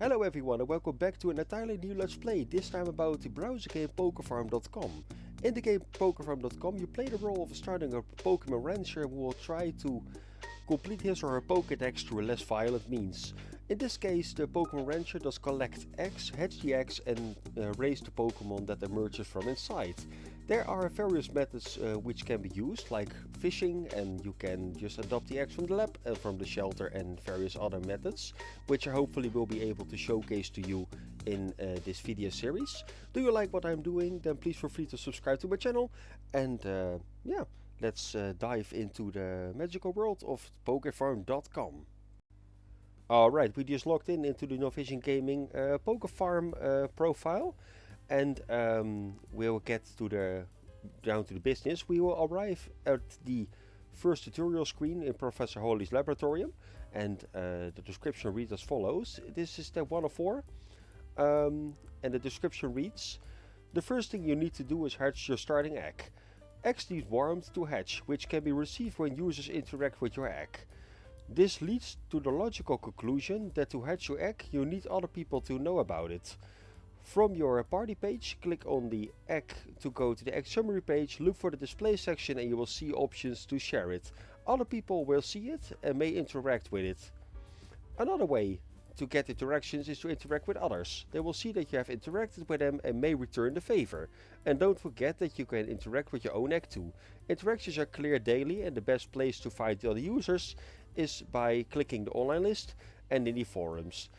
Hello everyone and welcome back to an entirely new Let's Play, this time about the browser game PokeFarm.com. In the game PokeFarm.com you play the role of starting a Pokemon rancher who will try to complete his or her Pokédex through less violent means. In this case, the Pokemon rancher does collect eggs, hatch the eggs and raise the Pokemon that emerges from inside. There are various methods which can be used, like fishing, and you can just adopt the eggs from the lab and from the shelter, and various other methods, which I hopefully will be able to showcase to you in this video series. Do you like what I'm doing? Then please feel free to subscribe to my channel, and yeah, let's dive into the magical world of PokeFarm.com. Alright, we just logged into the Novision Gaming PokeFarm profile, and we'll get to down to the business. We will arrive at the first tutorial screen in Professor Holly's laboratorium, and the description reads as follows. This is step 1 of 4, and the description reads: the first thing you need to do is hatch your starting egg. Eggs need warmth to hatch, which can be received when users interact with your egg. This leads to the logical conclusion that to hatch your egg you need other people to know about it. From your party page, click on the egg to go to the egg summary page, look for the display section and you will see options to share it. Other people will see it and may interact with it. Another way to get interactions is to interact with others. They will see that you have interacted with them and may return the favor. And don't forget that you can interact with your own egg too. Interactions are clear daily, and the best place to find the other users is by clicking the online list and in the forums.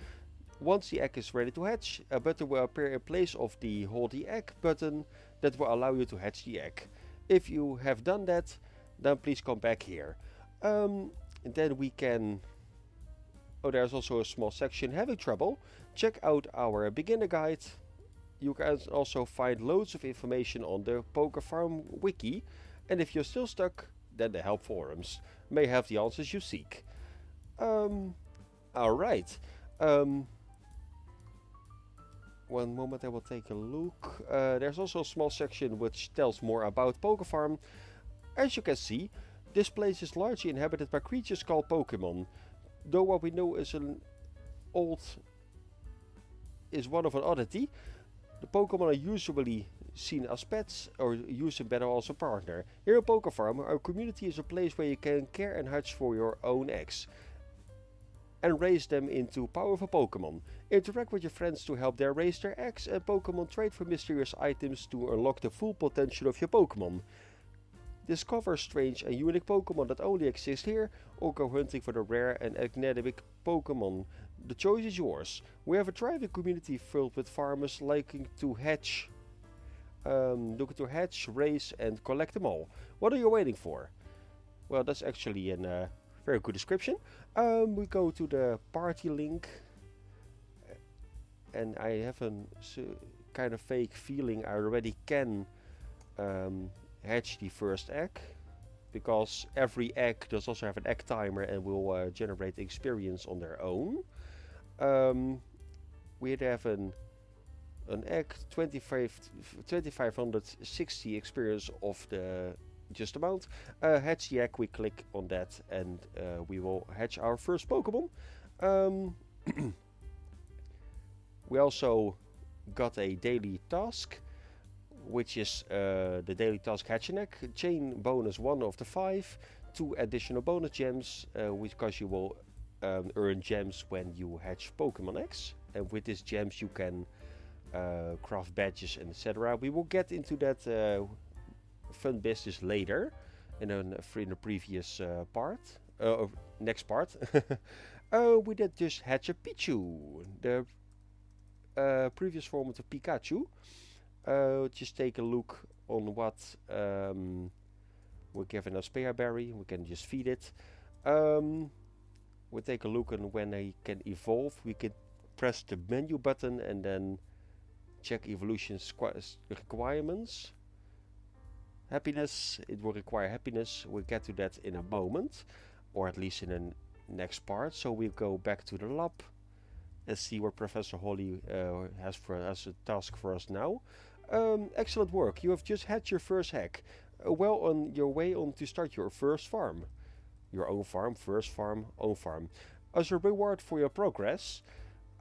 Once the egg is ready to hatch, a button will appear in place of the Hold the Egg button that will allow you to hatch the egg. If you have done that, then please come back here. And then we can... Oh, there's also a small section, having trouble? Check out our beginner guide. You can also find loads of information on the PokeFarm wiki. And if you're still stuck, then the help forums may have the answers you seek. Alright. One moment, I will take a look. There's also a small section which tells more about PokeFarm. As you can see, this place is largely inhabited by creatures called Pokemon. Though what we know is one of an oddity, the Pokemon are usually seen as pets or used in battle as a partner. Here at PokeFarm, our community is a place where you can care and hatch for your own eggs and raise them into powerful Pokemon. Interact with your friends to help them raise their eggs, and Pokemon trade for mysterious items to unlock the full potential of your Pokemon. Discover strange and unique Pokemon that only exist here, or go hunting for the rare and enigmatic Pokemon. The choice is yours. We have a thriving community filled with farmers looking to hatch, raise and collect them all. What are you waiting for? Well, that's actually a very good description. We go to the party link, and I have a kind of fake feeling I already can hatch the first egg, because every egg does also have an egg timer and will generate experience on their own. We have an egg, 2560 experience of the just amount. Hatch the egg, we click on that and we will hatch our first Pokemon. We also got a daily task, which is the daily task hatch an egg. Chain bonus 1 of the 5, 2 additional bonus gems, because you will earn gems when you hatch Pokemon eggs. And with these gems you can craft badges and etc. We will get into that fun business later in the previous part, next part. We did just hatch a Pichu, the previous form of the Pikachu. Just take a look on what we're given a spare berry. We can just feed it. We'll take a look on when they can evolve. We can press the menu button and then check evolution requirements. Happiness, it will require happiness. We'll get to that in a moment, or at least in the next part. So we'll go back to the lab and see what Professor Holly has a task for us now. Excellent work. You have just hatched your first egg. Well on your way on to start your first farm. Your own farm, first farm, own farm. As a reward for your progress,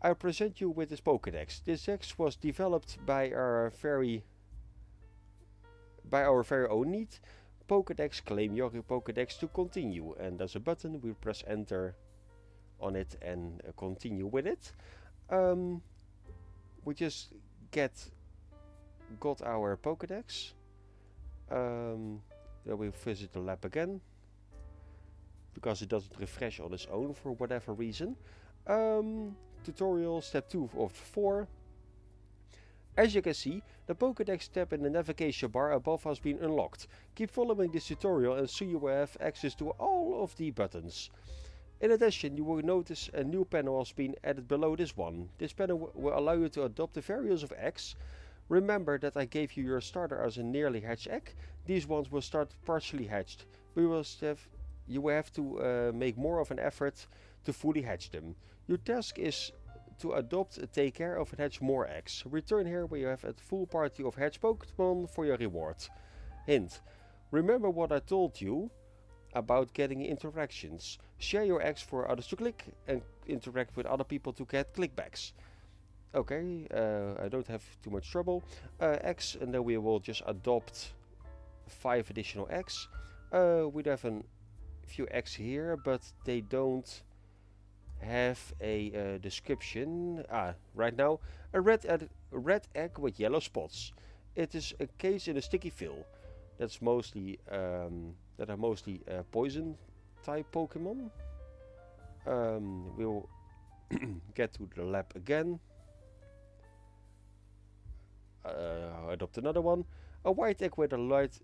I present you with this Pokédex. This Dex was developed by our very own need. Pokédex, claim your Pokédex to continue. And there's a button, we press enter on it and continue with it. We just got our Pokédex. Then we visit the lab again, because it doesn't refresh on its own for whatever reason. Tutorial step 2 of 4. As you can see, the Pokédex tab in the navigation bar above has been unlocked. Keep following this tutorial and soon you will have access to all of the buttons. In addition, you will notice a new panel has been added below this one. This panel will allow you to adopt the variants of eggs. Remember that I gave you your starter as a nearly hatched egg. These ones will start partially hatched. You will have to make more of an effort to fully hatch them. Your task is to adopt and take care of and hatch more eggs. Return here where you have a full party of hatched Pokemon for your reward. Hint: remember what I told you about getting interactions. Share your eggs for others to click and interact with other people to get clickbacks. Okay, I don't have too much trouble. Eggs, and then we will just adopt 5 additional eggs. We'd have a few eggs here, but they don't have a description. Right now, a red egg with yellow spots. It is encased in a sticky fill. That's mostly poison type Pokemon. We'll get to the lab again. Adopt another one. A white egg with a light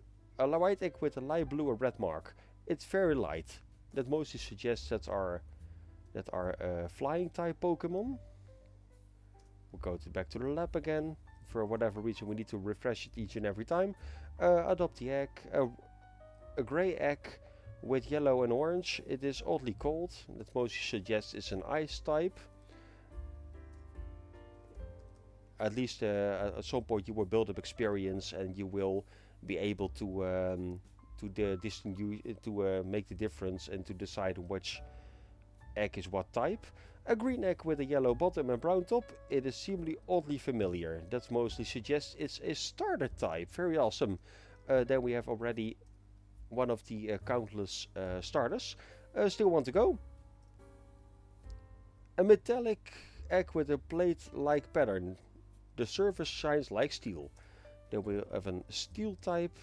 blue and red mark. It's very light. That mostly suggests that are flying type Pokemon. We'll go back to the lab again. For whatever reason, we need to refresh it each and every time. Adopt the egg. A grey egg with yellow and orange. It is oddly cold. That mostly suggests it's an ice type. At least at some point you will build up experience and you will be able to make the difference and to decide which egg is what type. A green egg with a yellow bottom and brown top. It is seemingly oddly familiar. That mostly suggests it's a starter type. Very awesome. Then we have already one of the countless starters. Still want to go. A metallic egg with a plate-like pattern. The surface shines like steel. Then we have a steel type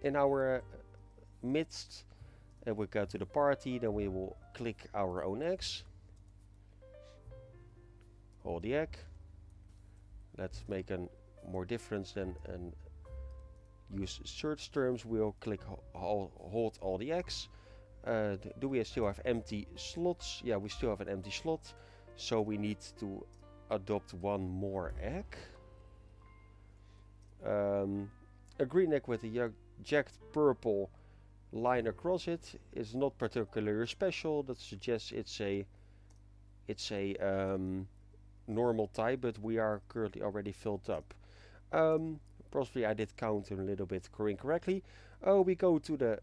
in our midst. And we go to the party. Then we will click our own eggs. Hold the egg. Let's make a more difference than use search terms. We'll click hold all the eggs. Do we still have empty slots? Yeah, we still have an empty slot. So we need to adopt one more egg. A green egg with a jagged purple line across it is not particularly special. That suggests it's a normal type, but we are currently already filled up. Possibly I did count a little bit incorrectly. We go to the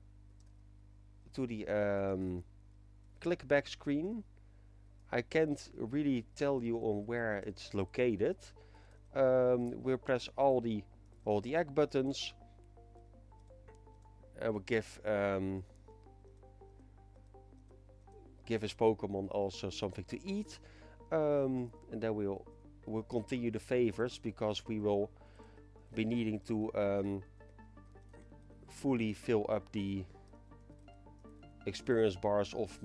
click back screen. I can't really tell you on where it's located. We'll press all the egg buttons. And we'll give his Pokemon also something to eat. And then we'll continue the favors, because we will be needing to fully fill up the experience bars of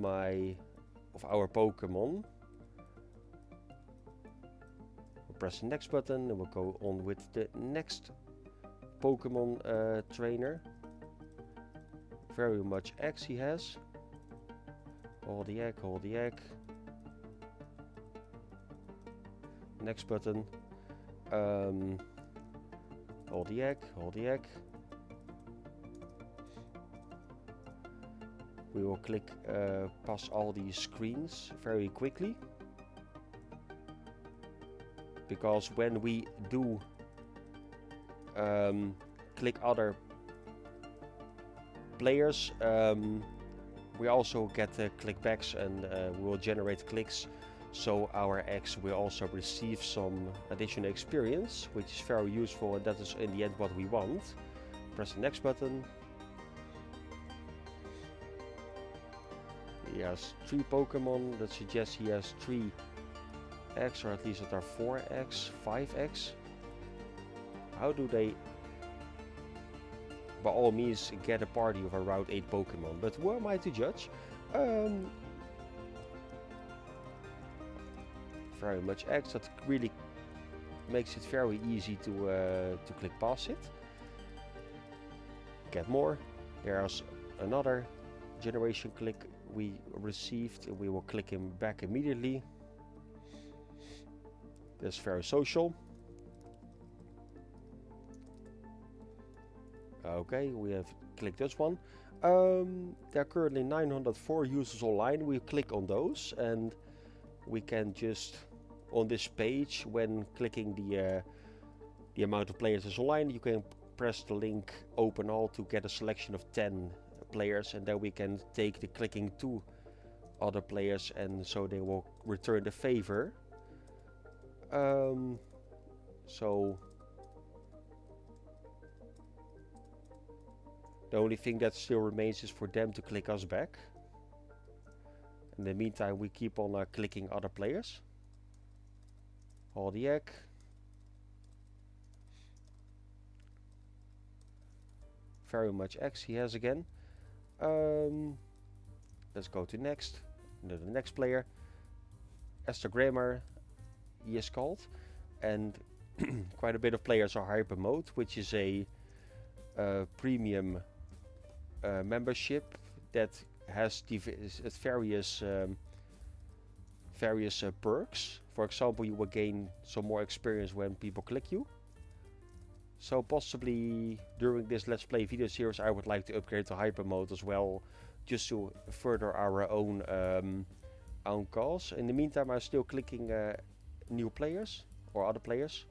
our Pokemon. We'll press the next button and we'll go on with the next Pokemon trainer. Very much eggs he has. Hold the egg, hold the egg. Next button. Hold the egg, hold the egg. We will click past all these screens very quickly. Because when we do click other players, we also get clickbacks, and we will generate clicks so our eggs will also receive some additional experience, which is very useful, and that is in the end what we want. Press the next button. He has 3 Pokemon. That suggests he has 3 eggs, or at least it are 4 eggs, 5 eggs. How do they, by all means, get a party of around 8 Pokemon? But who am I to judge? Very much eggs. That really makes it very easy to click past it. Get more. There's another generation click we received, and we will click him back immediately. That's very social. Okay, we have clicked this one. There are currently 904 users online. We click on those, and we can just, on this page, when clicking the amount of players is online, you can press the link open all to get a selection of 10 players, and then we can take the clicking to other players, and so they will return the favor. So the only thing that still remains is for them to click us back. In the meantime, we keep on clicking other players. All the egg. Very much eggs he has again. Let's go to next. The next player. Esther Grammar, he is called. And quite a bit of players are hyper mode, which is a premium membership that has various perks. For example, you will gain some more experience when people click you. So possibly during this Let's Play video series I would like to upgrade to hyper mode as well, just to further our own cause. In the meantime, I'm still clicking new players or other players.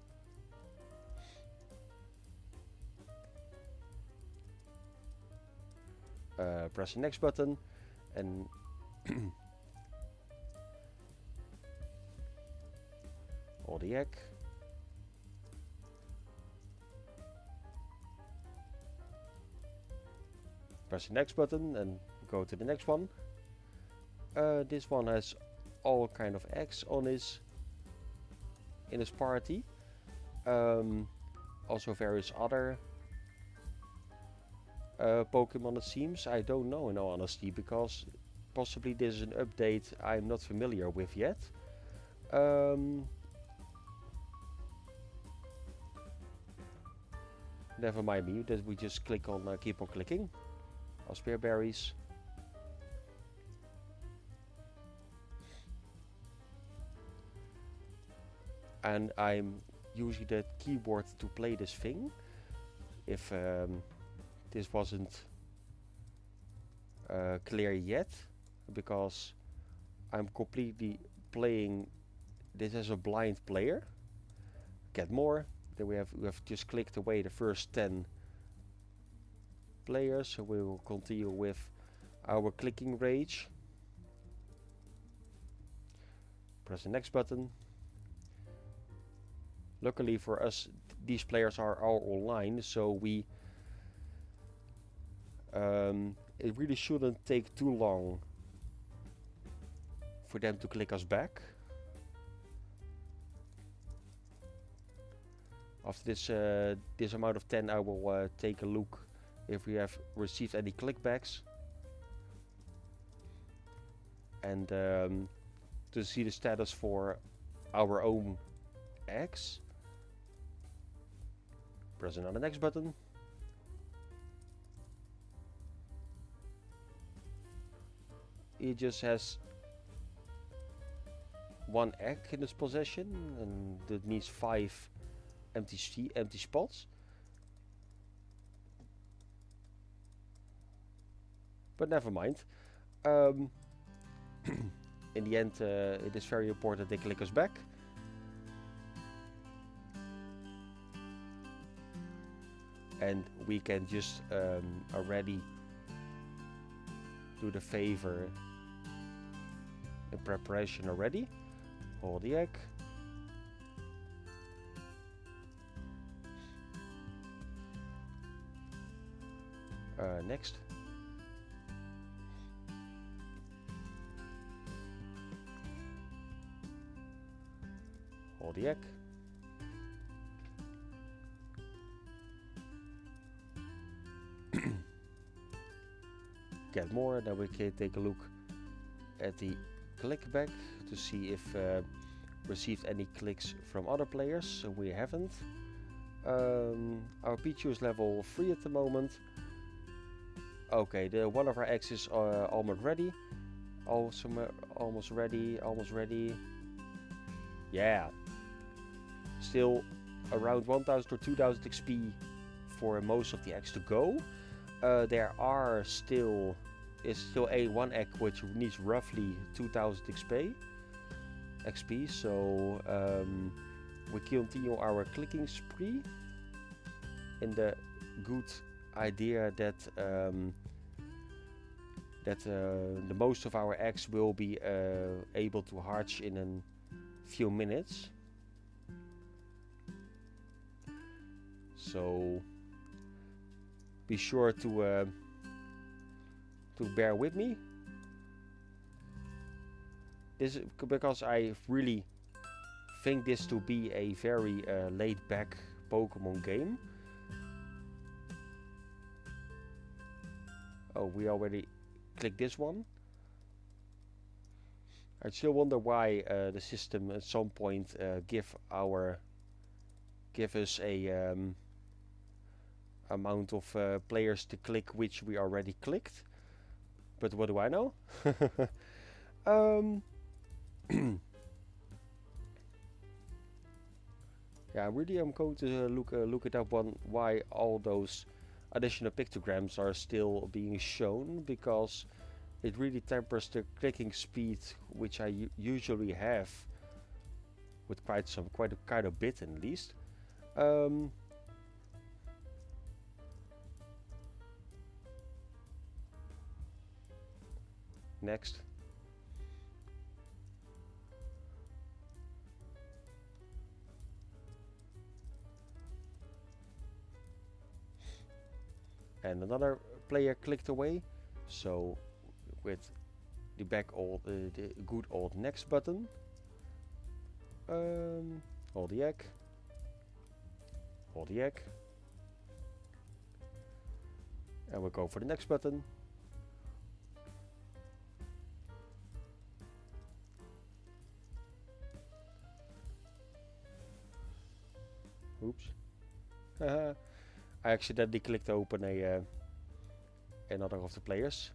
Press the next button and all the egg. Press the next button and go to the next one. This one has all kind of eggs on in his party. Also various other Pokemon, it seems. I don't know, in all honesty, because possibly this is an update I'm not familiar with yet. Never mind me, that we just click on keep on clicking. Spear berries. And I'm using the keyboard to play this thing. If this wasn't clear yet, because I'm completely playing this as a blind player. Get more. Then we have just clicked away the first 10 players, so we will continue with our clicking rage. Press the next button. Luckily for us, these players are all online, so we it really shouldn't take too long for them to click us back. After this amount of 10, I will take a look if we have received any clickbacks, and to see the status for our own eggs. Press on the next button. He just has 1 egg in his possession, and that needs 5 empty spots. But never mind. In the end, it is very important they click us back. And we can just already do the favor in preparation already. Hold the egg. Next. Hold the egg. Get more, then we can take a look at the click back to see if received any clicks from other players. So we haven't. Our Pichu is level 3 at the moment. Okay, one of our eggs is almost ready. Also, almost ready. Yeah. Still around 1000 or 2000 XP for most of the eggs to go. There is still one egg which needs roughly 2000 XP. So we continue our clicking spree in the good idea that the most of our eggs will be able to hatch in a few minutes. So be sure to bear with me. This is because I really think this to be a very laid-back Pokemon game. Oh, we already clicked this one. I still wonder why the system at some point give us a amount of players to click which we already clicked. But what do I know? Yeah, really, I'm going to look it up why all those additional pictograms are still being shown, because it really tempers the clicking speed which I usually have with quite a bit at least. Next. And another player clicked away. So with the good old next button. Hold the egg. Hold the egg. And we'll go for the next button. Oops. I accidentally clicked open another of the players.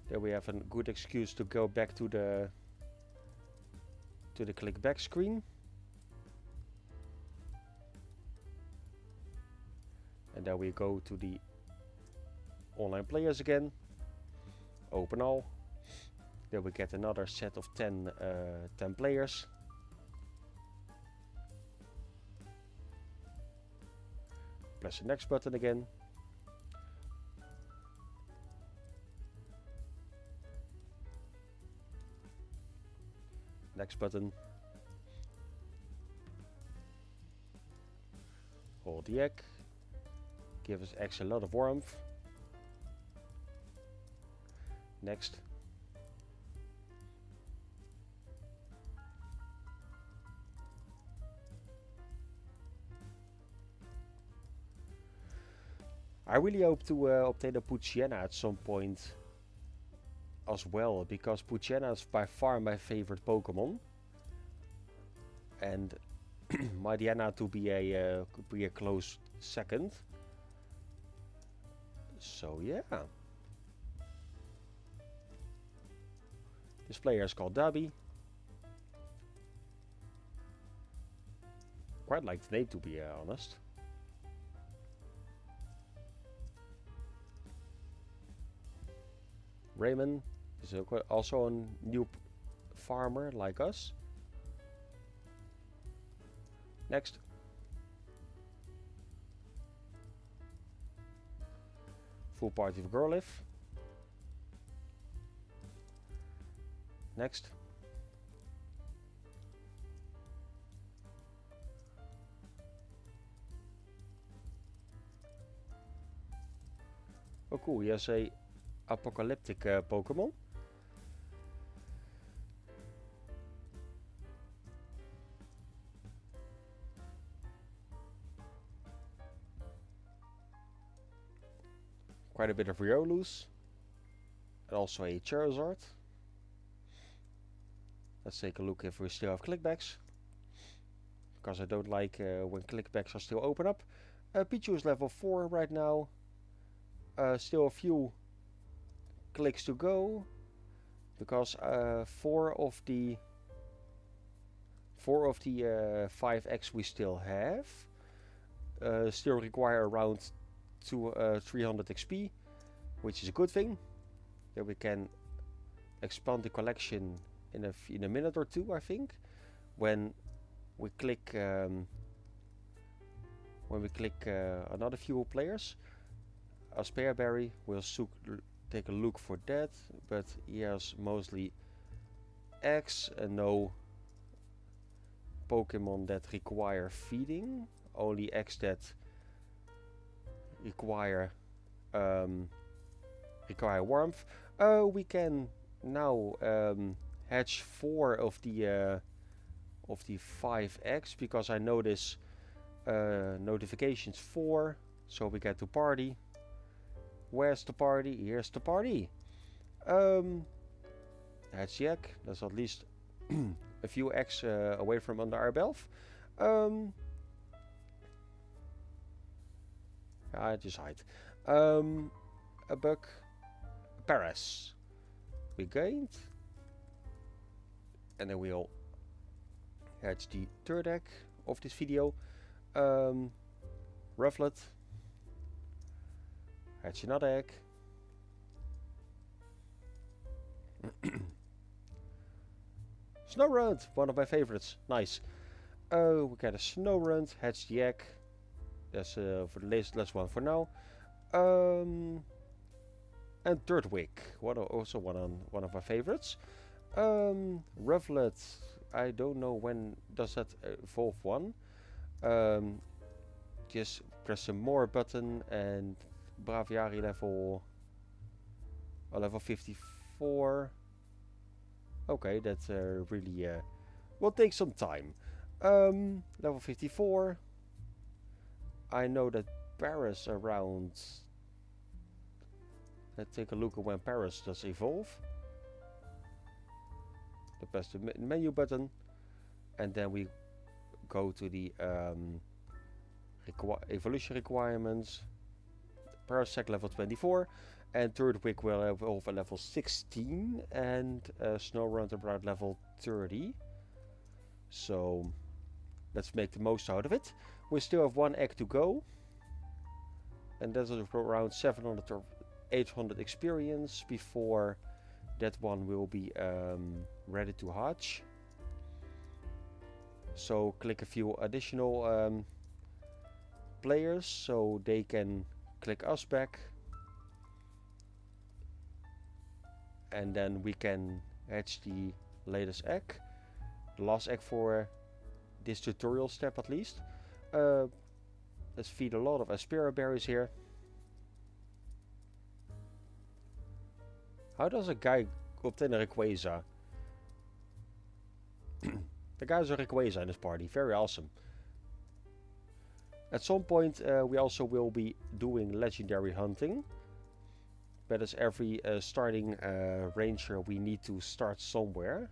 There we have a good excuse to go back to the click back screen. And then we go to the online players again. Open all. Then we get another set of 10 players. Press the next button again. Next button. Hold the egg. Give us eggs a lot of warmth. Next. I really hope to obtain a Poochyena at some point as well, because Poochyena is by far my favorite Pokemon, and Mightyena to be a close second. So yeah, this player is called Dabi. Quite like the name, to be honest. Raymond is also a new farmer like us. Next. Full party of Growlithe. Next. Oh cool, he has a apocalyptic Pokemon. Quite a bit of Riolus. And also a Charizard. Let's take a look if we still have clickbacks. Because I don't like when clickbacks are still open up. Pichu is level 4 right now. Still a few clicks to go. Because 4 of the 5X we still have still require around 300 XP, which is a good thing. That we can expand the collection in a minute or two, I think, when we click another few players. A Spearberry, we'll take a look for that, but he has mostly X and no Pokemon that require feeding, only X that require warmth. We can now hatch 4 of the 5X, because I notice notifications 4, so we get to party. Where's the party? Here's the party. Hatch the egg. That's at least a few eggs away from under our belt. I just hide. A bug. Paris. We gained. And then we'll hatch the third egg of this video. Rufflet. Hatch another egg. Snowrunt, one of my favorites. Nice. We got a Snowrunt. Hatch the egg. That's for the last one for now. And Dirtwig, also one of my favorites. Rufflet, I don't know when does that evolve one. Just press the more button and Braviary level 54. Okay, that's really will take some time. Level 54. I know that Paris around. Let's take a look at when Paris does evolve. Press the menu button, and then we go to the evolution requirements. Parasect level 24, and Turtwig will evolve at level 16, and Snowrunt about level 30. So let's make the most out of it. We still have one egg to go, and that's around 700 or 800 experience before that one will be ready to hatch. So click a few additional players so they can click us back, and then we can hatch the latest egg, the last egg for this tutorial step at least. Let's feed a lot of Aspera berries here. How does a guy obtain a Rayquaza? The guy's a Rayquaza in this party, very awesome. At some point we also will be doing legendary hunting. But as every starting ranger we need to start somewhere.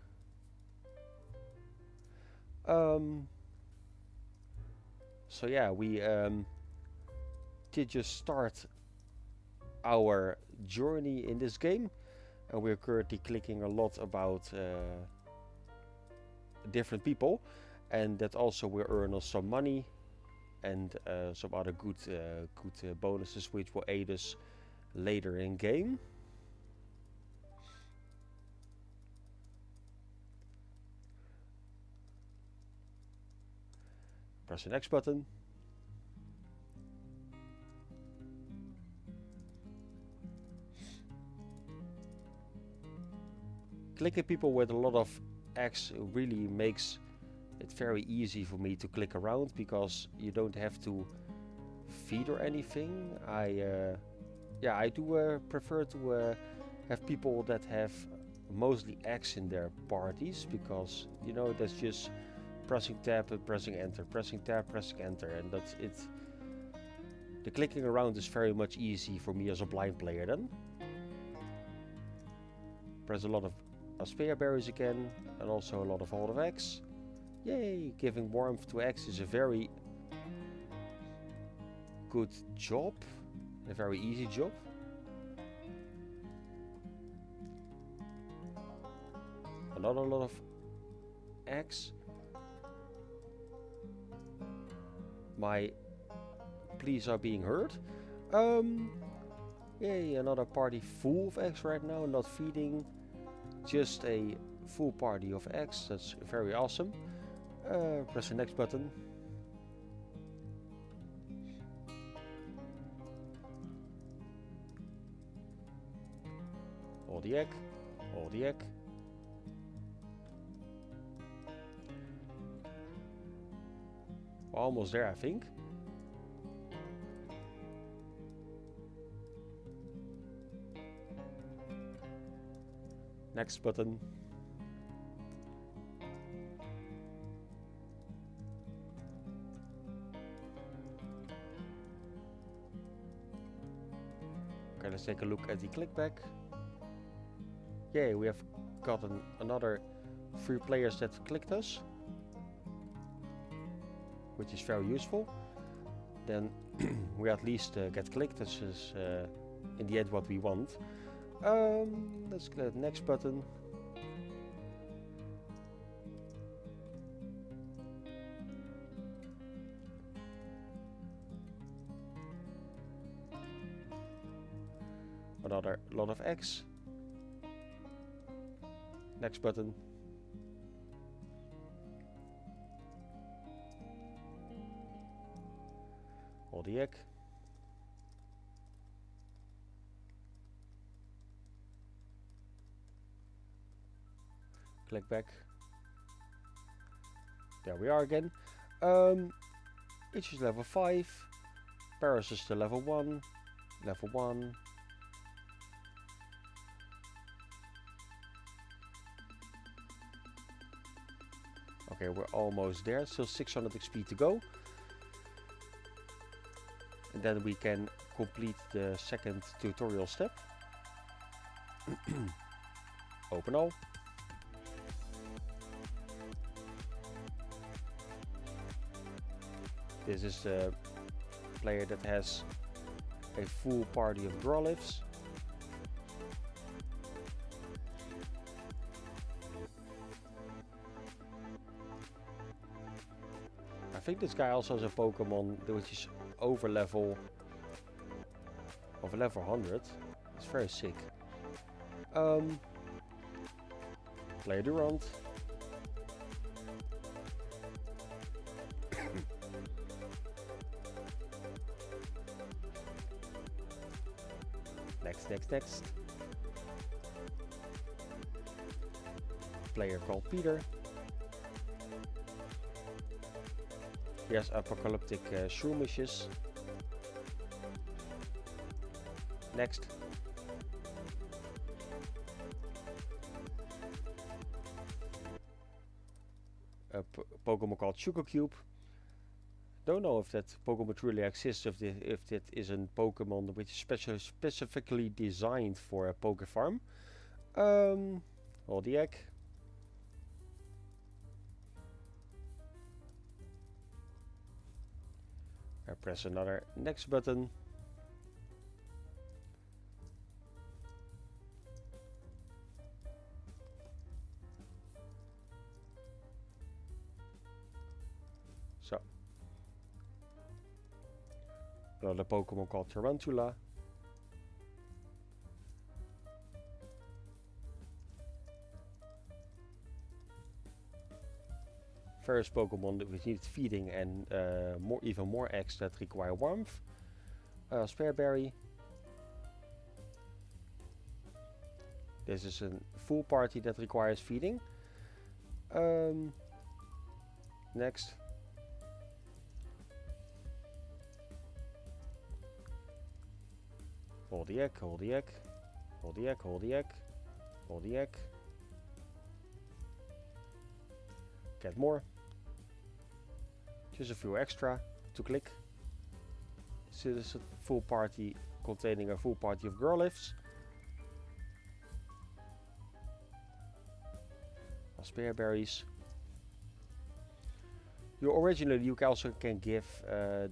So yeah, we did just start our journey in this game. And we're currently clicking a lot about different people. And that also will earn us some money. And some other good bonuses which will aid us later in game. Press the next button. Clicking people with a lot of X really makes it very easy for me to click around, because you don't have to feed or anything. I Yeah, I do prefer to have people that have mostly eggs in their parties, because you know that's just pressing tab and pressing enter, pressing tab, pressing enter, and that's it. The clicking around is very much easy for me as a blind player then. Press a lot of spare berries again, and also a lot of hold of eggs. Yay! Giving warmth to eggs is a very good job, a very easy job. Another lot of eggs. My pleas are being heard. Yay, another party full of eggs right now, not feeding. Just a full party of eggs, that's very awesome. Press the next button. Hold the egg, hold the egg. We're almost there, I think. Next button. Okay, let's take a look at the clickback. Yay, we have gotten another 3 players that clicked us, which is very useful. Then we at least get clicked. This is in the end what we want. Let's click the next button. Another lot of eggs. Next button. Hold the egg. Click back. There we are again. Each is level 5. Paris is to level 1. Level 1. Okay, we're almost there. Still 600 XP to go. And then we can complete the second tutorial step. Open all. This is the player that has a full party of Growlithes. I think this guy also has a Pokemon which is over level 100. It's very sick. Player Durant. Next. Player called Peter. He has apocalyptic shroomishes. Next. A Pokemon called Sugar Cube. Don't know if that Pokemon truly exists, if that is a Pokemon which is specifically designed for a PokeFarm. Hold the egg. I press another next button. So. Another Pokemon called Tarantula. First Pokemon that we need feeding and even more eggs that require warmth. Spareberry. This is a full party that requires feeding. Next. Hold the egg, hold the egg. Hold the egg, hold the egg. Hold the egg. Get more. Just a few extra to click. So this is a full party containing a full party of girl lifts. Spare berries. You also can give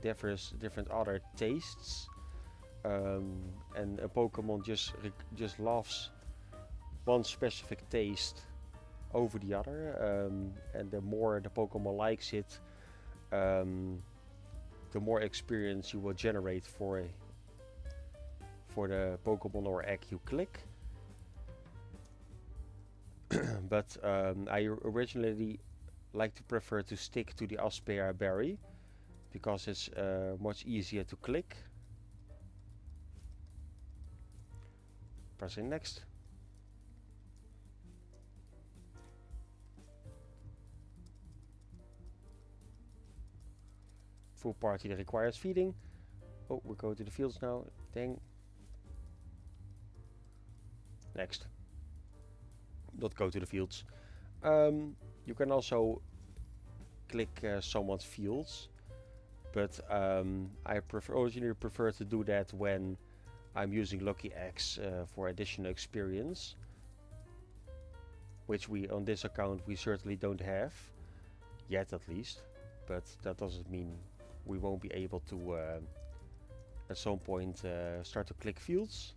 different other tastes, and a Pokemon just loves one specific taste over the other, and the more the Pokemon likes it, the more experience you will generate for the Pokemon or egg you click. But I originally like to prefer to stick to the Aspera berry because it's much easier to click. Pressing next. Full party that requires feeding. Oh, we go to the fields now. Dang. Next. Not go to the fields. You can also click someone's fields, but I originally prefer to do that when I'm using Lucky Eggs for additional experience, which we on this account we certainly don't have yet, at least. But that doesn't mean we won't be able to at some point start to click fields.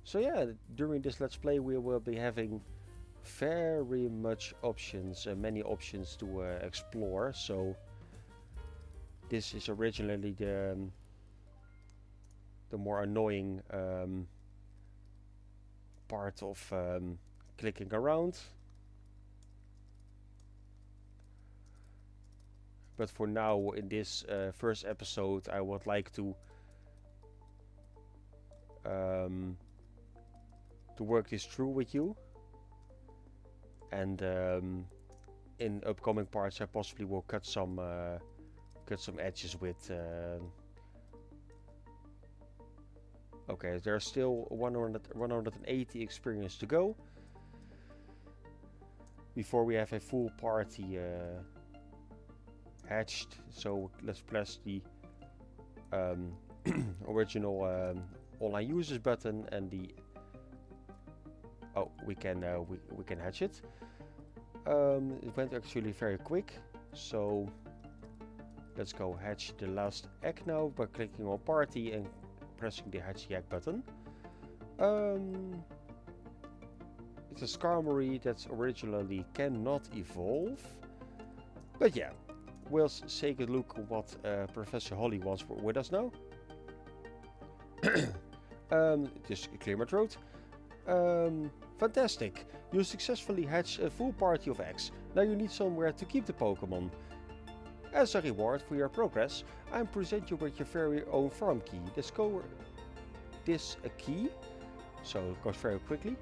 So yeah, during this Let's Play we will be having very much options, many options to explore. So this is originally the more annoying part of clicking around. But for now, in this first episode, I would like to work this through with you, and in upcoming parts I possibly will cut some edges with okay, there's still 180 experience to go before we have a full party hatched. So let's press the original online users button and the we can hatch it. It went actually very quick, so let's go hatch the last egg now by clicking on party and pressing the hatch the egg button. It's a Skarmory that originally cannot evolve, but yeah, we'll take a look at what Professor Holly wants with us now. Just clear my throat. Fantastic! You successfully hatched a full party of eggs. Now you need somewhere to keep the Pokemon. As a reward for your progress, I present you with your very own farm key. Discover this a key, so it goes very quickly.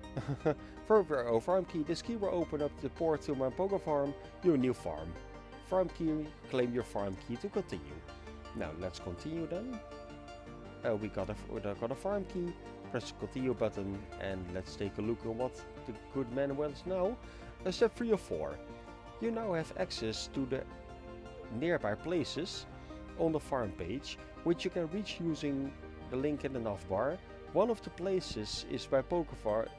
For your very own farm key, this key will open up the port to my PokeFarm, your new farm. Farm key, claim your farm key to continue. Now let's continue then. We got a farm key. Press the continue button and let's take a look at what the good man wants now. Step 3 of 4. You now have access to the nearby places on the farm page, which you can reach using the link in the navbar. One of the places is by PokeFarm,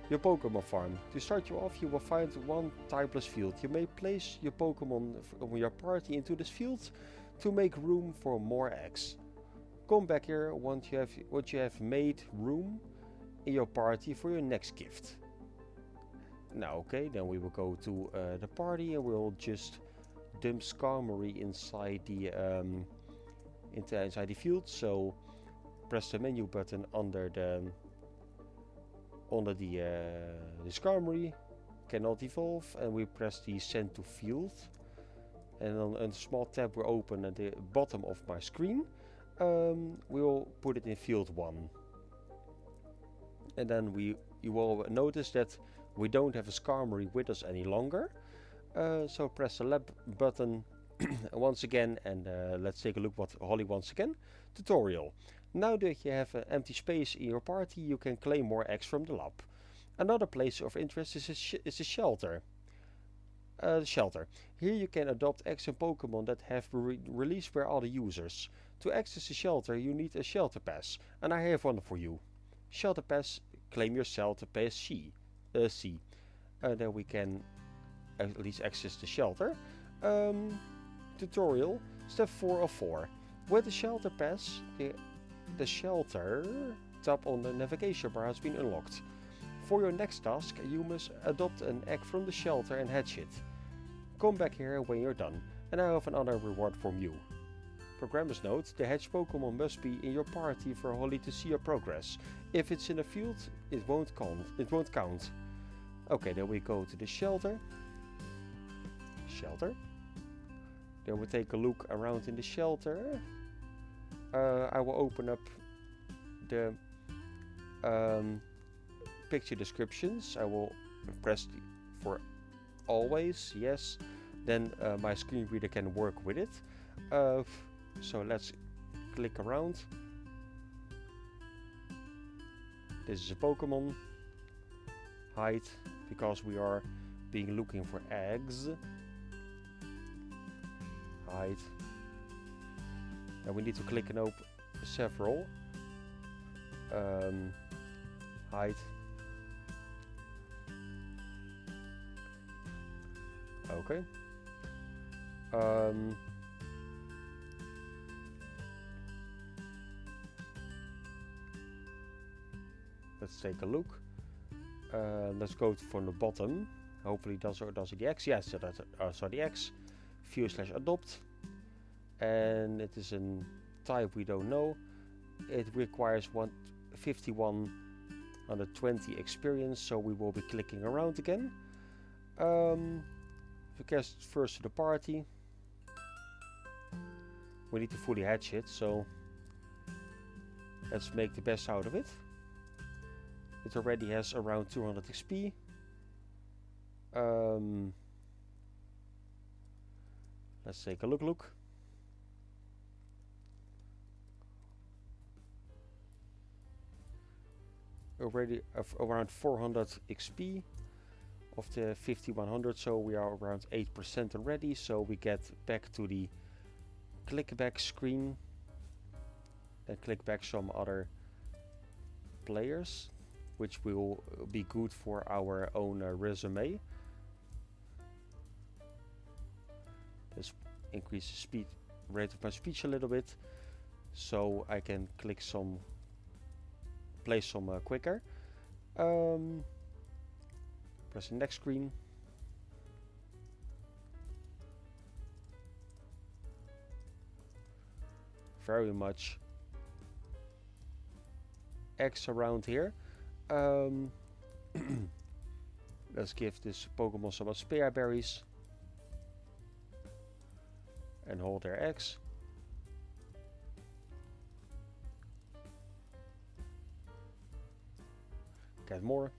your Pokemon farm. To start you off, you will find one typeless field. You may place your Pokemon from your party into this field to make room for more eggs. Come back here once you have made room in your party for your next gift. Now, okay, then we will go to the party and we'll just dump Skarmory inside the field. So press the menu button under the Skarmory, cannot evolve, and we press the send to field, and then a small tab will open at the bottom of my screen. We'll put it in field 1, and then you will notice that we don't have a Skarmory with us any longer. So press the lab button once again, and let's take a look what Holly wants again. Tutorial. Now that you have an empty space in your party, you can claim more eggs from the lab. Another place of interest is the shelter. Shelter. Here you can adopt eggs and Pokemon that have been released by other users. To access the shelter, you need a shelter pass, and I have one for you. Shelter pass, claim your shelter pass C. Then we can at least access the shelter. Tutorial, step 4 of 4. With the shelter pass, the shelter tab on the navigation bar has been unlocked. For your next task, you must adopt an egg from the shelter and hatch it. Come back here when you're done, and I have another reward from you. Programmer's note, the hatched Pokemon must be in your party for Holly to see your progress. If it's in a field, it won't count. Okay, then we go to the shelter. Then we take a look around in the shelter. I will open up the picture descriptions. I will press for always, yes. Then my screen reader can work with it. So let's click around. This is a Pokemon. Hide, because we are looking for eggs. Hide. And we need to click and open several. Hide. Okay. Let's take a look. Let's go from the bottom. Hopefully does it the X. Yes, so the X. View/adopt. And it is a type we don't know. It requires 5120 experience, so we will be clicking around again. Guest first to the party. We need to fully hatch it, so let's make the best out of it. It already has around 200 XP. Let's take a look. Already around 400 XP of the 5100, so we are around 8% already. So we get back to the click back screen and click back some other players, which will be good for our own resume. Let's increase the speed rate of my speech a little bit, so I can click some, play some quicker. Press the next screen. Very much X around here. Let's give this Pokemon some spare berries and hold their X. Get more.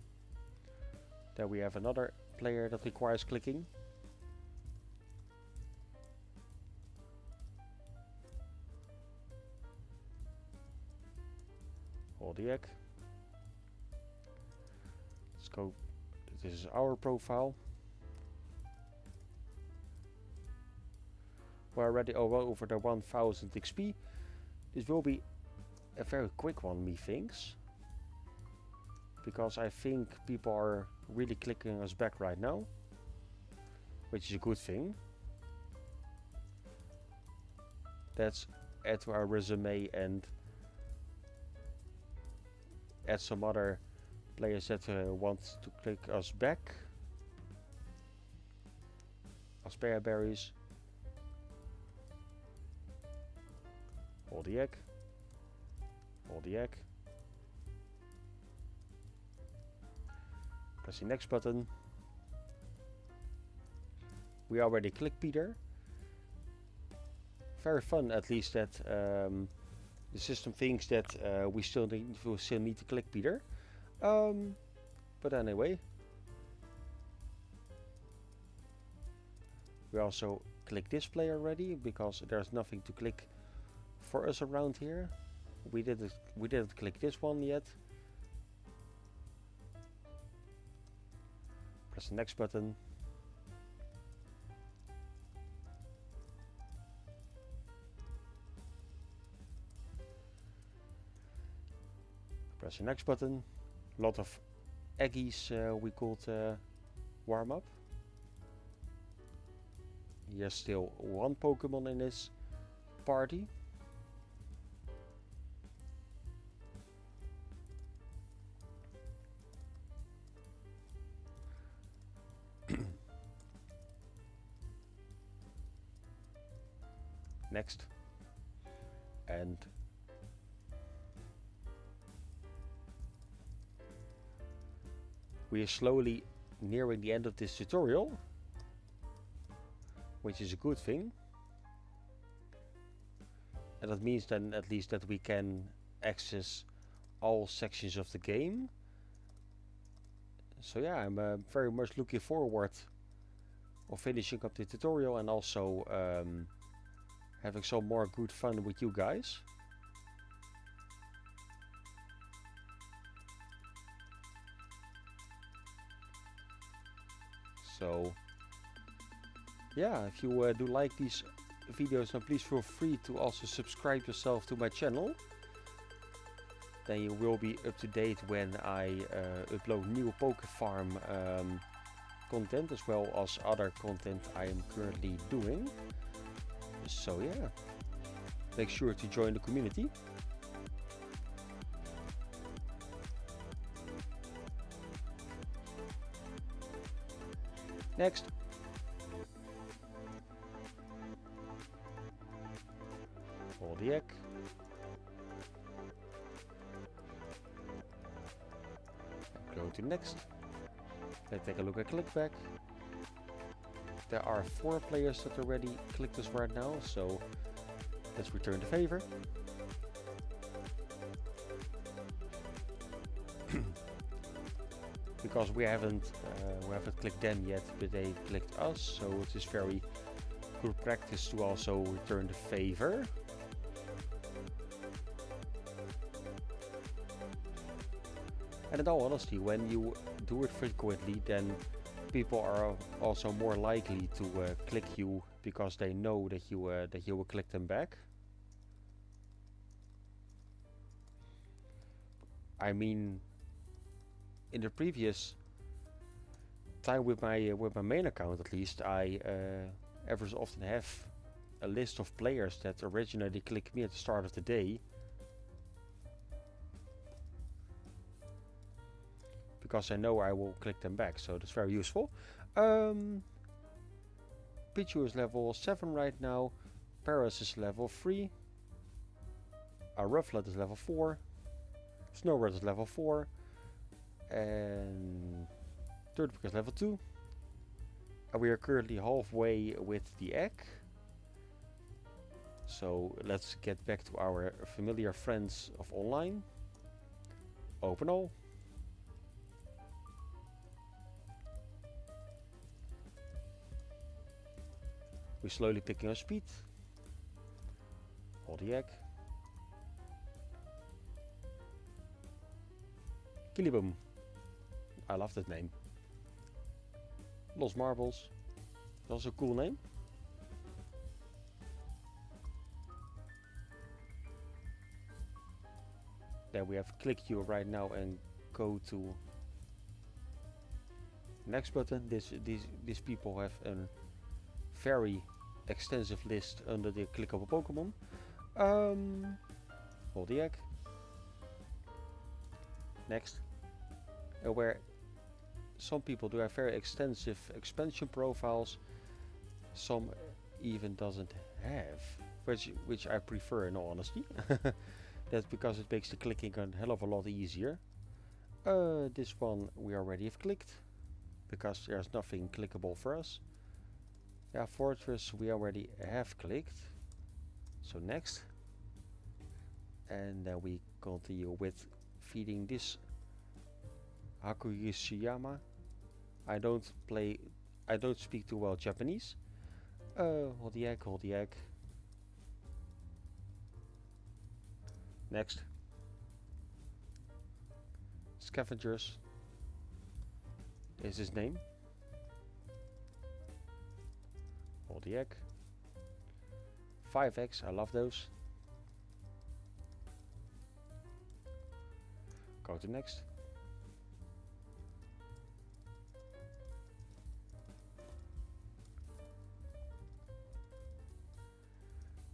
Then we have another player that requires clicking. Hold the egg. Let's go. This is our profile. We're already over the 1000 XP. This will be a very quick one, methinks. Because I think people are really clicking us back right now, which is a good thing. Let's add to our resume and add some other players that want to click us back. Spare berries. Hold the egg. Hold the egg. Press the next button. We already clicked Peter. Very fun, at least that the system thinks that we still need to click Peter. But anyway, We also click this player already because there's nothing to click for us around here. We didn't click this one yet. Press the next button. Press the next button. A lot of eggies we could warm up. Here's still one Pokemon in this party. Next. And we are slowly nearing the end of this tutorial, which is a good thing. And that means then at least that we can access all sections of the game. So yeah, I'm very much looking forward of finishing up the tutorial and also having some more good fun with you guys. So yeah, if you do like these videos, then please feel free to also subscribe yourself to my channel. Then you will be up to date when I upload new PokeFarm content, as well as other content I am currently doing. So yeah, make sure to join the community. Next. Hold the egg. Go to next. Let's take a look at clickback. There are 4 players that already clicked us right now, so let's return the favor. Because we haven't clicked them yet, but they clicked us, so it is very good practice to also return the favor. And in all honesty, when you do it frequently, then people are also more likely to click you because they know that you will click them back. I mean, in the previous time with my main account, at least, I ever so often have a list of players that originally clicked me at the start of the day. Because I know I will click them back, so that's very useful. Pichu is level 7 right now. Paris is level 3. Rufflet is level 4. Snowbird is level 4. And Turtwig is level 2. And we are currently halfway with the egg. So let's get back to our familiar friends of online. Open all. We're slowly picking up speed. Hold the egg. Killiboom. I love that name. Los Marbles. That's also a cool name. Then we have click you right now and go to next button. These people have a very extensive list under the clickable Pokemon. Hold the egg. Next. Where some people do have very extensive expansion profiles, some even doesn't have, which I prefer in all honesty. That's because it makes the clicking a hell of a lot easier. This one we already have clicked, because there's nothing clickable for us. Yeah, Fortress we already have clicked. So next. And then we continue with feeding this Hakushiyama. I don't speak too well Japanese. Hold the egg, hold the egg. Next. Scavengers is his name. Hold the egg. 5 eggs, I love those. Go to next.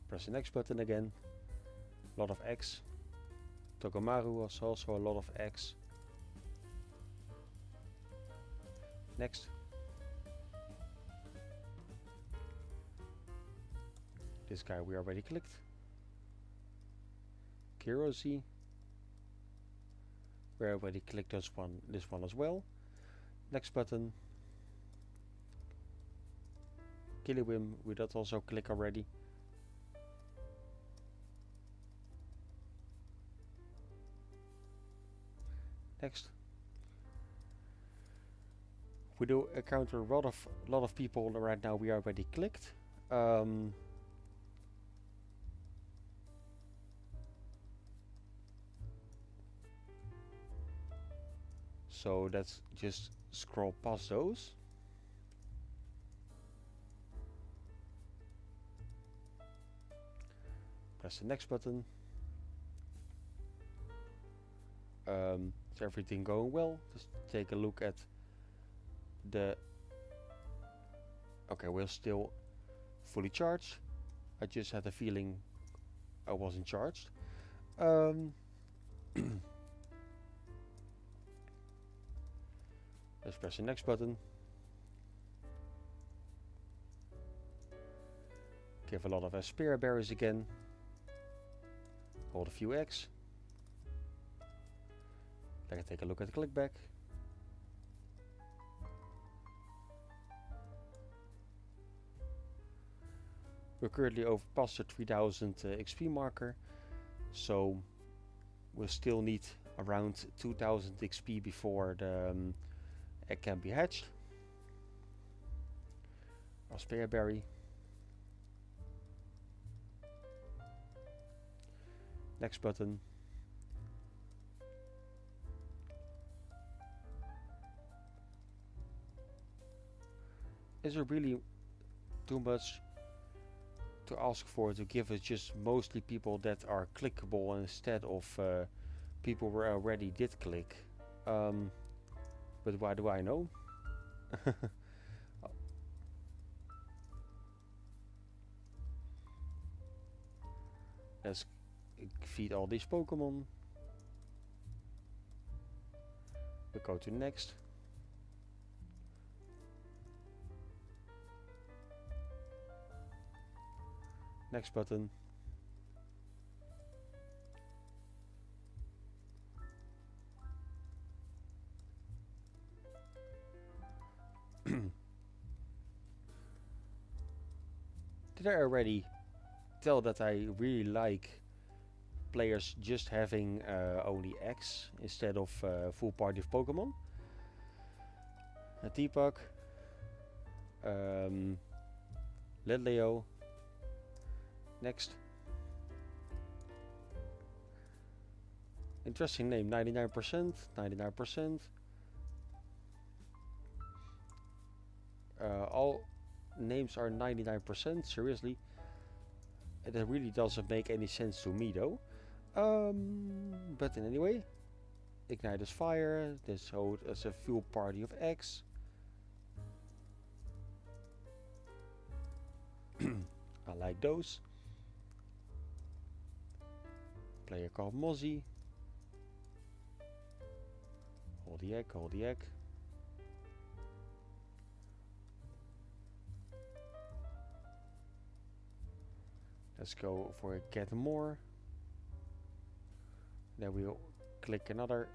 Press the next button again. Lot of eggs. Tokomaru was also a lot of eggs. Next. This guy we already clicked. Kirosi. We already clicked this one as well. Next button. Killiwim, we did also click already. Next. We do encounter a lot of people right now. We already clicked. So let's just scroll past those. Press the next button. Is everything going well? Just take a look at the... Okay, we're still fully charged. I just had a feeling I wasn't charged. Let's press the next button. Give a lot of Aspera berries again. Hold a few eggs. Let's take a look at the clickback. We're currently over past the 3000 XP marker, so we'll still need around 2000 XP before the egg can be hatched. Aspera berry. Next button. Is there really too much to ask for to give us just mostly people that are clickable instead of people who already did click? But why do I know? Let's feed all these Pokemon. We go to next. Next button. Did I already tell that I really like players just having only X instead of full party of Pokemon? A T-Puck, Lidleo. Next. Interesting name, 99%, 99%. All names are 99%, seriously. That really doesn't make any sense to me though. But in any way, Ignite is fire, this hold as a full party of X. I like those. Player called Mozzie. Hold the egg, hold the egg. Let's go for get more. Then we'll click another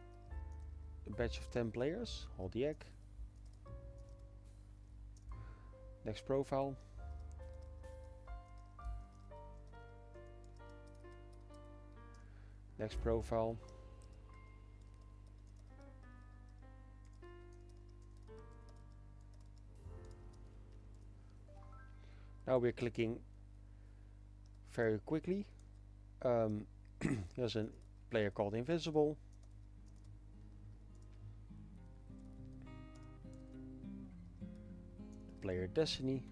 batch of 10 players. Hold the egg. Next profile. Next profile. Now we're clicking very quickly. There's a player called Invisible. Player Destiny.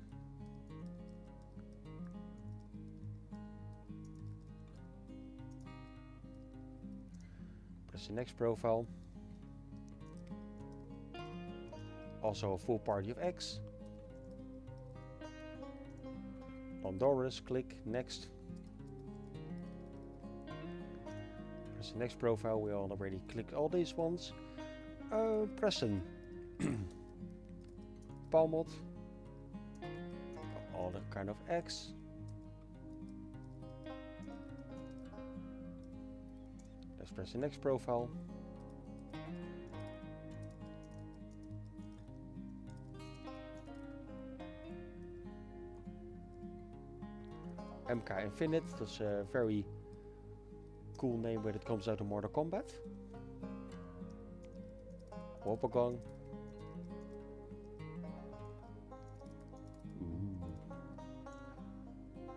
Press the next profile. Also a full party of X. Honduras, click next. Press the next profile. We already clicked all these ones. Preston. Palmot. All the kind of X. Let's press the next profile. MK Infinite, that's a very cool name when it comes out of Mortal Kombat. Wobbegong.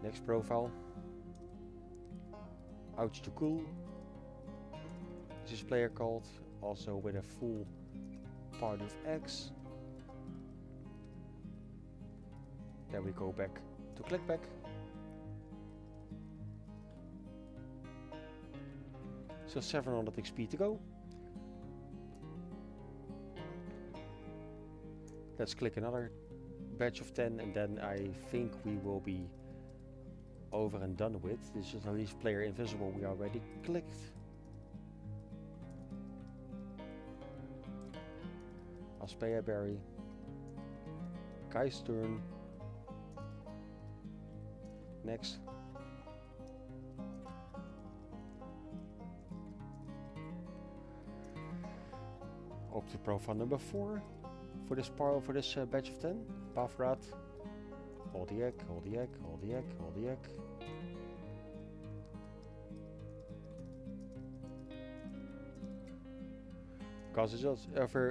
Next profile. Ouch to Cool. This is player called, also with a full part of X. Then we go back to clickback. So 700 XP to go. Let's click another batch of 10 and then I think we will be over and done with. This is at least player Invisible we already clicked. Aspeya Berry. Kai's turn. Next. Up to profile number 4 for this batch of 10. Pavrat. Hold the egg, hold the egg, hold the egg, hold the egg. Because it's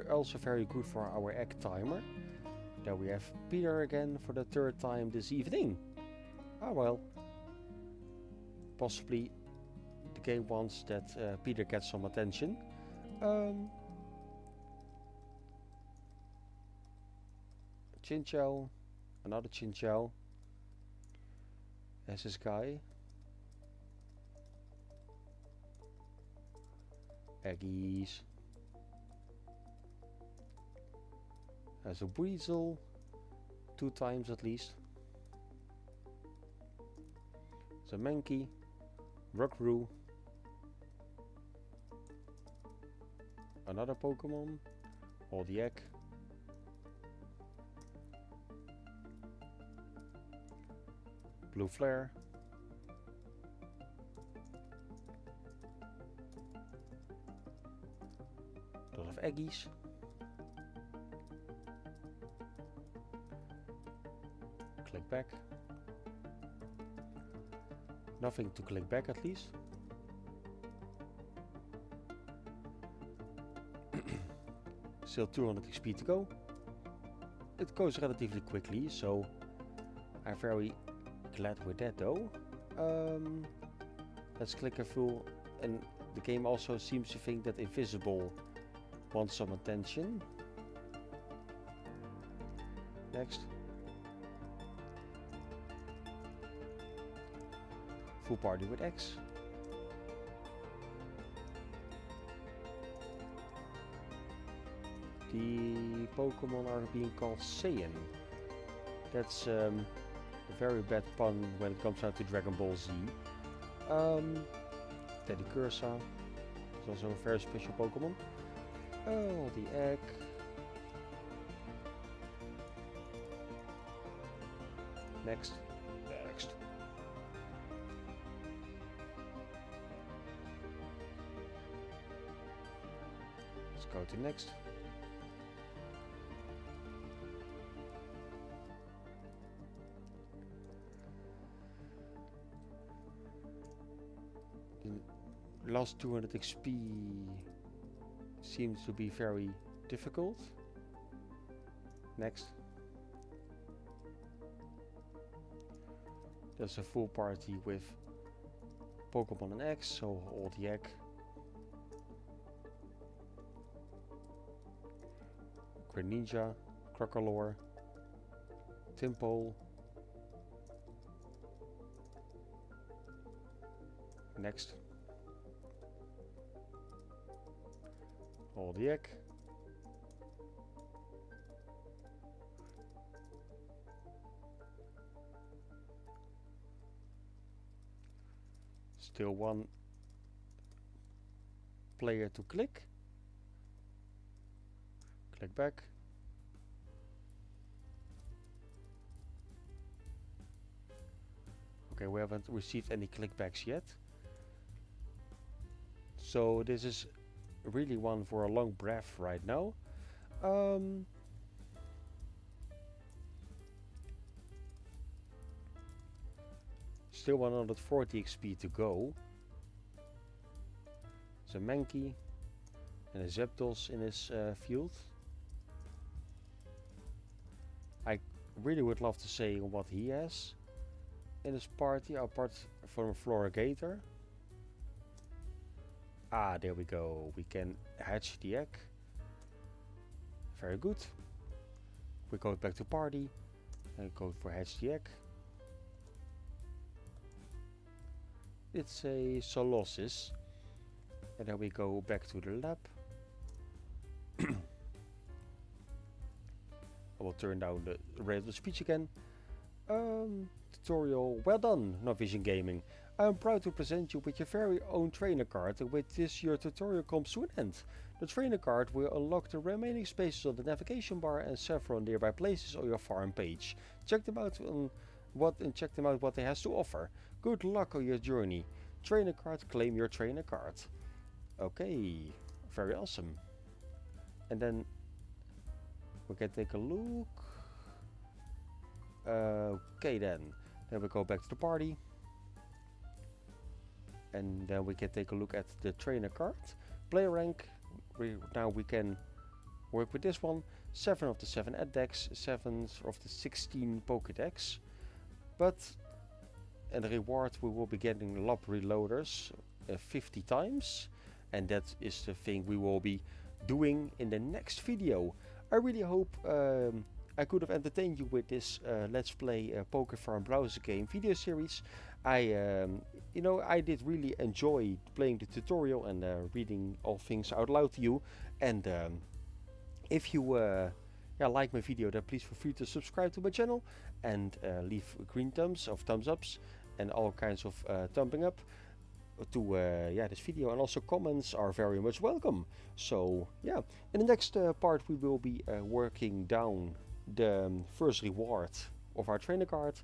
also very good for our egg timer. Then we have Peter again for the 3rd time this evening. Ah well. Possibly the game wants that Peter gets some attention. Chinchou, another Chinchou. There's this guy. Eggies. There's a Weasel, 2 times at least. There's a Mankey, Rockru. Another Pokemon, all the egg. Blue Flare. A lot of Eggies. Click back. Nothing to click back at least. Still 200 XP to go. It goes relatively quickly, so I'm very glad with that though. Let's click a full, and the game also seems to think that Invisible wants some attention. Next. Full party with X. The Pokemon are being called Saiyan. That's a very bad pun when it comes out to Dragon Ball Z. Teddy Cursa is also a very special Pokemon. Oh, the egg. Next. Next. Let's go to next. The last 200 XP seems to be very difficult. Next. There's a full party with Pokemon and eggs, so all the egg. Greninja, Crocolore, Timpole, next. All the egg. Still one player to click. Click back. Okay, we haven't received any clickbacks yet. So this is really one for a long breath right now. Still 140 XP to go. There's a Mankey and a Zapdos in his field. I really would love to say what he has in his party, apart from Florigator. Ah, there we go. We can hatch the egg. Very good. We go back to party and go for hatch the egg. It's a Solosis. And then we go back to the lab. I will turn down the rate of the speech again. Tutorial, well done, Novision Gaming. I am proud to present you with your very own trainer card, and with this your tutorial comes to an end. The trainer card will unlock the remaining spaces on the navigation bar and several nearby places on your farm page. Check them out what it has to offer. Good luck on your journey. Trainer card, claim your trainer card. Okay, very awesome. And then we can take a look. Okay then we go back to the party. And then we can take a look at the trainer card. Player rank. Now we can work with this one. 7 of the 7 Dex, 7 of the 16 Pokédex. But in the reward we will be getting lab reloaders 50 times. And that is the thing we will be doing in the next video. I really hope I could have entertained you with this Let's Play PokeFarm browser game video series. I did really enjoy playing the tutorial and reading all things out loud to you. And if you like my video, then please feel free to subscribe to my channel and leave green thumbs ups and all kinds of thumbing up to this video, and also comments are very much welcome. So yeah, in the next part we will be working down the first reward of our trainer card,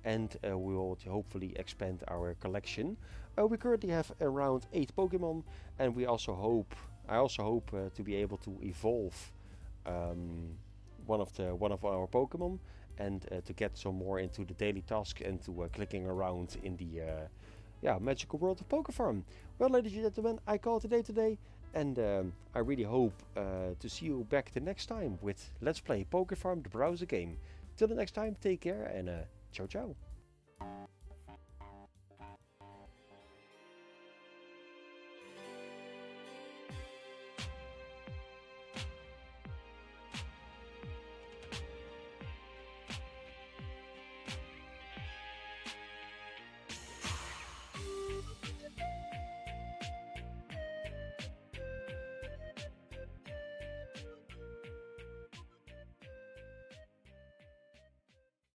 and we will hopefully expand our collection. We currently have around 8 Pokemon, and I also hope to be able to evolve one of our Pokemon, and to get some more into the daily task and to clicking around in the magical world of PokeFarm. Well, ladies and gentlemen, I call it a day today, and I really hope to see you back the next time with Let's Play PokeFarm, the browser game. Till the next time, take care and ciao ciao.